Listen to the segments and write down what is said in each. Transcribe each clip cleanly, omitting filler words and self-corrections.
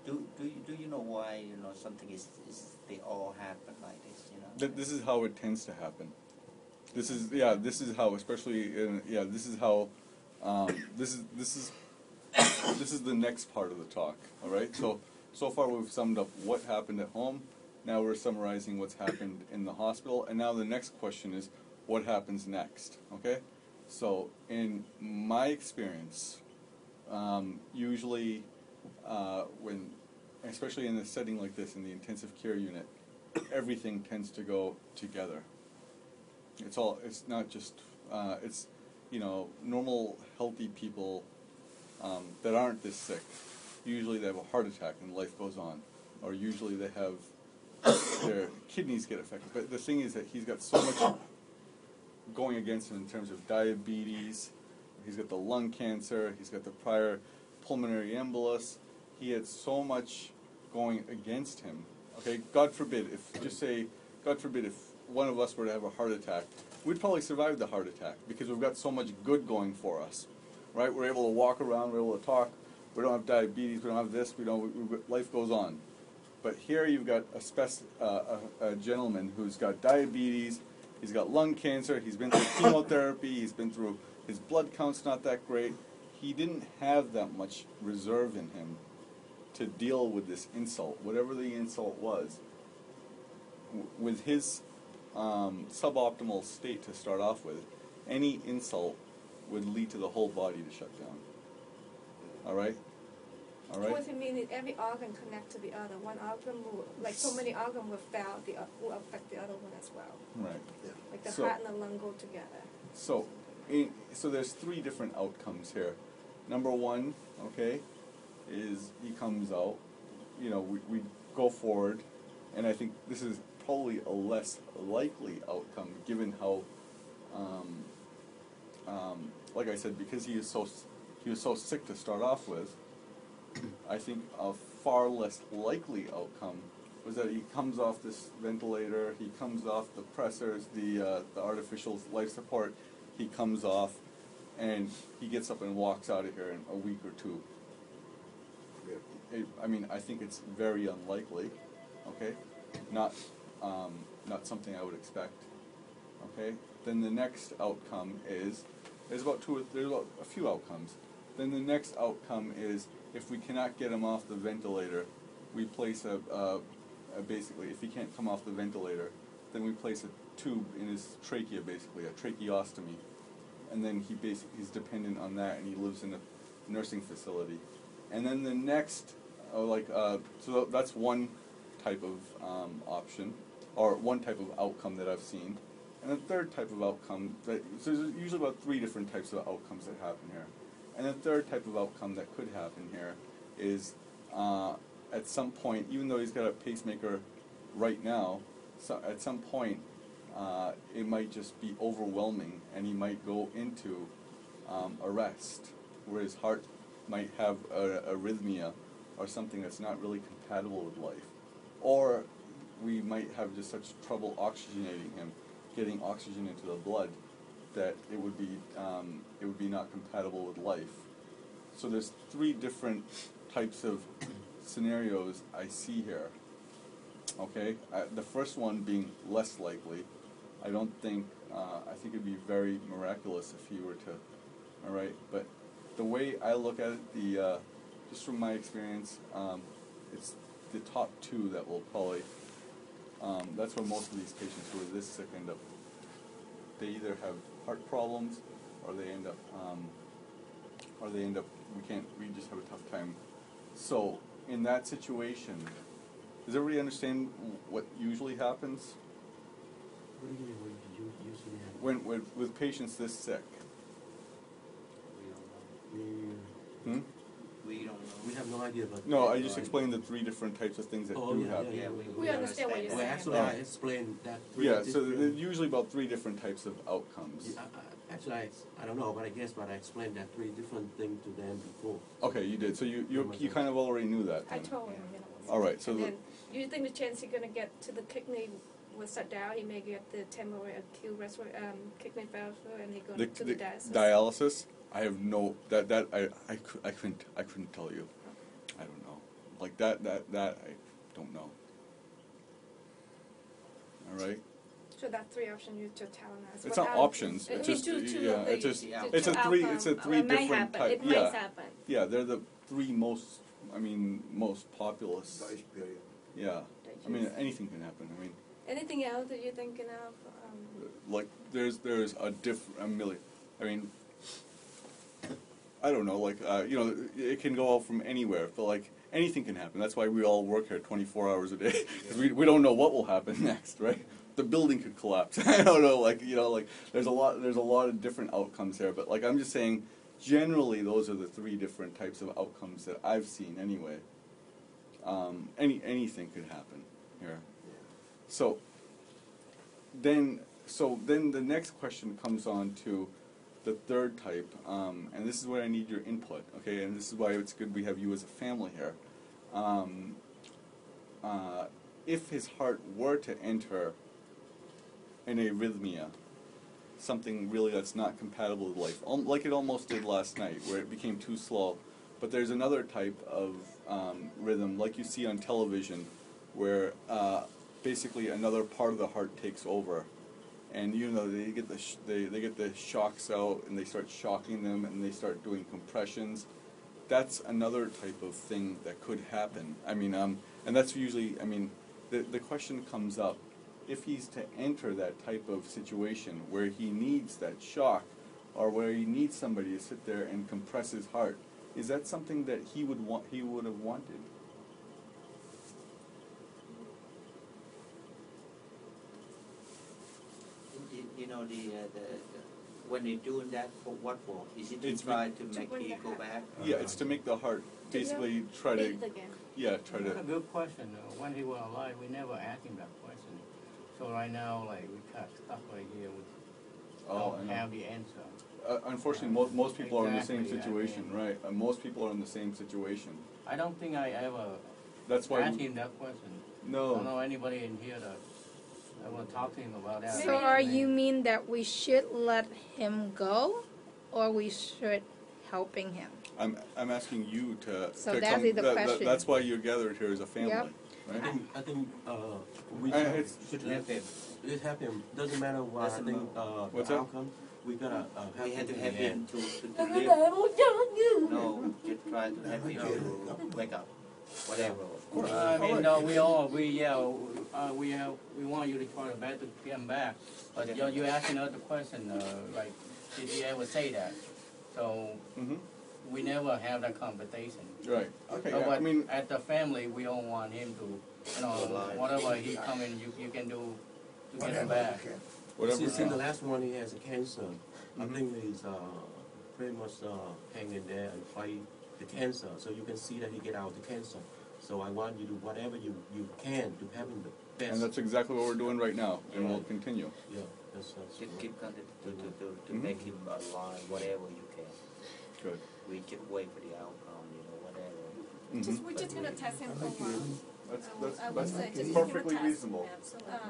Do you know why something is they all happen like this? This is how it tends to happen. This is how, especially this is how this is the next part of the talk. All right. So far we've summed up what happened at home. Now we're summarizing what's happened in the hospital, and now the next question is what happens next. Okay. So in my experience, usually when, especially in a setting like this, in the intensive care unit, everything tends to go together. It's not just, it's, normal, healthy people that aren't this sick. Usually they have a heart attack and life goes on. Or usually they have, their kidneys get affected. But the thing is that he's got so much going against him in terms of diabetes. He's got the lung cancer. He's got the prior pulmonary embolus. He had so much going against him. Okay, God forbid if one of us were to have a heart attack, we'd probably survive the heart attack because we've got so much good going for us, right? We're able to walk around, we're able to talk, we don't have diabetes, we don't have this, life goes on. But here you've got a gentleman who's got diabetes, he's got lung cancer, he's been through chemotherapy, he's been through, his blood count's not that great. He didn't have that much reserve in him to deal with this insult, whatever the insult was. With his suboptimal state to start off with, any insult would lead to the whole body to shut down. All right? All right? What you mean is every organ connect to the other. One organ will, like so many organs will fail, will affect the other one as well. Right. Yeah. Like the heart and the lung go together. So there's three different outcomes here. Number one, okay, is he comes out, we go forward, and I think this is probably a less likely outcome given how, like I said, because he was so sick to start off with. I think a far less likely outcome was that he comes off this ventilator, he comes off the pressors, the artificial life support, he comes off, and he gets up and walks out of here in a week or two. I think it's very unlikely, okay? Not something I would expect, okay? Then the next outcome is, there's about a few outcomes. Then the next outcome is, if we cannot get him off the ventilator, we place basically, if he can't come off the ventilator, then we place a tube in his trachea, basically, a tracheostomy. And then he's dependent on that, and he lives in a nursing facility. And then the next, so that's one type of option, or one type of outcome that I've seen. And the third type of outcome, so there's usually about three different types of outcomes that happen here. And the third type of outcome that could happen here is at some point, even though he's got a pacemaker right now, at some point it might just be overwhelming and he might go into arrest, where his heart might have arrhythmia or something that's not really compatible with life. Or we might have just such trouble oxygenating him, getting oxygen into the blood, that it would be not compatible with life. So there's three different types of scenarios I see here. Okay, the first one being less likely. I think it'd be very miraculous if he were to. All right, but the way I look at it, just from my experience, it's the top two that will probably. That's where most of these patients who are this sick end up. They either have heart problems, or they end up, we just have a tough time. So in that situation, does everybody understand what usually happens? What do you mean usually happens? With patients this sick? We don't know. We have no idea about No, I just explained the three different types of things that do happen. Yeah, we understand what you're saying. Well, actually, I explained that. So there's usually about three different types of outcomes. Yeah, actually, I don't know, but I explained that three different things to them before. Okay, you did. So you kind of already knew that. I Then. told him. All right. So and then, you think the chance he's going to get to the kidney will shut down? He may get the temporary acute kidney failure, and he go to the dialysis. Dialysis. I have no, I couldn't tell you. I don't know. Like that, I don't know. All right? So that three options you to tell us. It's what not are- options, I it's mean, just, two yeah, of the- it's just, Yeah. it's a two three, outcome. it's a three It might different happen. type, It yeah. might happen. Yeah, they're the three most, most populous, The experience. yeah. that I mean, you- anything can happen, I mean, Anything else that you're thinking of? like, there's a million, I mean, I don't know, like, it can go out from anywhere, but like, anything can happen. That's why we all work here 24 hours a day, because we don't know what will happen next, right? The building could collapse. I don't know, like, there's a lot of different outcomes here, but like, I'm just saying, generally, those are the three different types of outcomes that I've seen anyway. Anything could happen here. So then the next question comes on to the third type, and this is where I need your input, okay? And this is why it's good we have you as a family here. If his heart were to enter an arrhythmia, something really that's not compatible with life, like it almost did last night, where it became too slow. But there's another type of rhythm, like you see on television, where basically another part of the heart takes over, and they get they get the shocks out, and they start shocking them, and they start doing compressions. That's another type of thing that could happen. I mean, and that's usually, I mean, the question comes up, if he's to enter that type of situation where he needs that shock, or where he needs somebody to sit there and compress his heart, is that something that he would have wanted? When they're doing that, for what for? Is it to It's try to make bring he the go heart. back? Yeah, it's to make the heart basically try to, Beat again. try That's a to, good question. When he was alive, we never asked him that question. So right now, like, we got stuck right here. We oh, I don't know. have the answer. Unfortunately, most people are in the same Exactly, I situation, mean- right? Most people are in the same situation. I don't think I ever That's why. asked him that question. I No. don't know anybody in here that I want to talk to him about that. So are you mean that we should let him go, or we should helping him? I'm asking you to. So to that come, is the question. That's why you're gathered here as a family, Yep. right? I think we it's- should Let him. let him. Doesn't matter what. Doesn't I think What's the that? outcome. We gotta We had to in have the him end. to live. No, just try to have him to wake up. Whatever. I mean, no, we want you to try to better to get him back. But you're asking another question, like, did he ever say that? So Mm-hmm. we never have that conversation. Right. Okay. So, Yeah, but I mean, at the family, we don't want him to, whatever he come in, you can do to get him back. whatever. Since the last one, he has a cancer. I Mhm. think he's pretty much hang in there and fight the cancer. So you can see that he get out of the cancer. So I want you to whatever you can to have him the best. And that's exactly what we're doing right now, and we'll continue. yeah, that's Just keep going to Mhm. make him alive, whatever you can. Good. We just wait for the outcome, whatever. Mm-hmm. We're just gonna test him for a while. I would say, just give him a perfectly test. reasonable.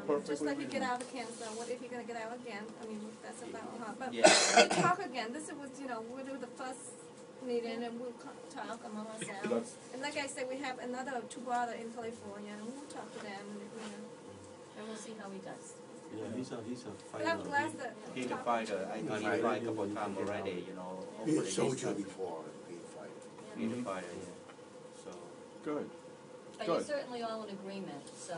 Perfectly Just like he get reasonable. out of cancer, what if you're gonna get out again? I mean, that's about hard. But Yeah. we'll talk again. This was, we'll do the first meeting and we'll talk among ourselves. That's, And like I said, we have another two brothers in California, and we'll talk to them. And we'll see how he does. Yeah, he's a But I'm fighter. glad that. He's a fighter. I thought he fight a couple of times already, He's a hopefully soldier he's before being fighter. He's a Mhm. fighter, yeah. So, good. But you're Good. certainly all in agreement, so,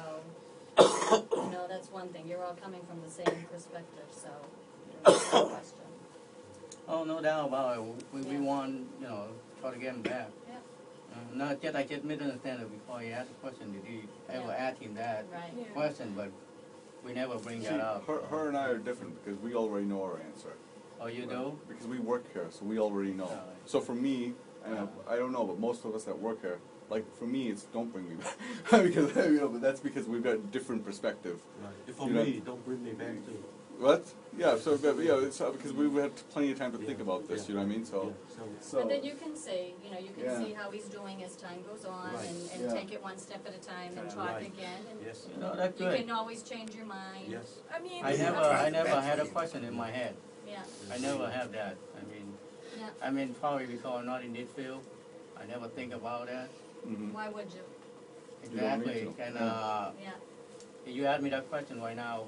that's one thing. You're all coming from the same perspective, so, there's no question. Oh, no doubt about it. We Yeah. want, try to get him back. Yeah. Not yet, I just misunderstand it before you asked the question. Did you ever Yeah. ask him that Right. Yeah. question? But we never bring See, that up. her and I are different because we already know our answer. Oh, you do? Because we work here, so we already know. Oh. So for me, and I don't know, but most of us that work here, like for me, it's don't bring me back because but that's because we've got different perspective. Right. For You know- me, don't bring me back too. What? Yeah. So it's because we've had plenty of time to think about this. Yeah. You know what I mean? So. Yeah, So. But then you can say, you can Yeah. see how he's doing as time goes on Right. and Yeah. take it one step at a time and talk Right. again. And Yes. That's you good. can always change your mind. Yes. I mean, I never had a question in my head. Yeah. I never have that. I mean, No, Yeah, I mean, probably because I'm not in this field, I never think about that. Mhm. why would you? You don't need Exactly, to. and Yeah, if you ask me that question right now,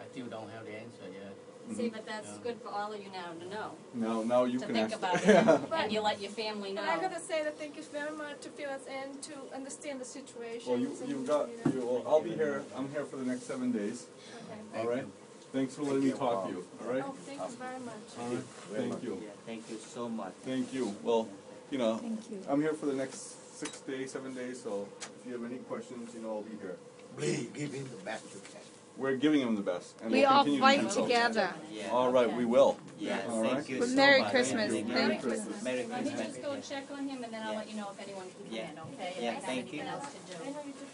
I still don't have the answer yet. see, but that's Yeah. good for all of you now to know, Now you to can think ask. about Yeah. it, and you let your family know. But I gotta say that thank you very much to fill us in, to understand the situation. Well, you've got, I'll be here, I'm here for the next 7 days, Okay. all right? Thanks for letting me talk to you, all right? Oh, thank you very much. Thank you. Yeah, thank you so much. Thank you. Well, you know, Thank you. I'm here for the next 6 days, 7 days, so if you have any questions, you know, I'll be here. Please give him the best you can. We're giving him the best, and We we'll all continue fight to do so. together. Yeah. All right, we will. Yeah, All thank right. you But so Merry much. Christmas. Thank you. Thank you. Merry Let me Christmas. just go check on him, and then I'll let you know if anyone can come Yeah. in, okay? If Yeah, I have thank anything you. else to do. I know you took